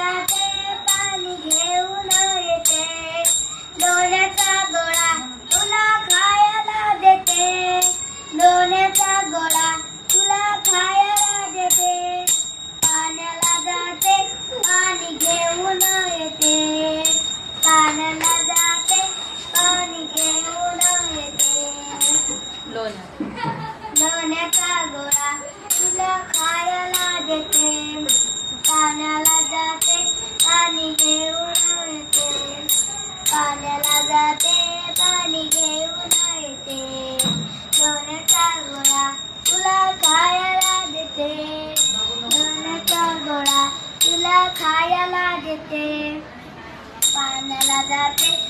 जाते पाणी घेऊन येते. लोण्याचा गोळा तुला खायला देते. लोण्याचा गोळा तुला खायला देते. पाण्याला जाते पाणी घेऊन येते. पाण्याला जाते पाणी घेऊन येते. लोण्याचा गोळा तुला खायला देते. पाण्याला जाते पाणी घेऊन येते. पाण्याला जाते पाणी घेऊन येते. लोण्याचा गोळा तुला खायला देते. लोण्याचा गोळा तुला खायला देते. पाण्याला जाते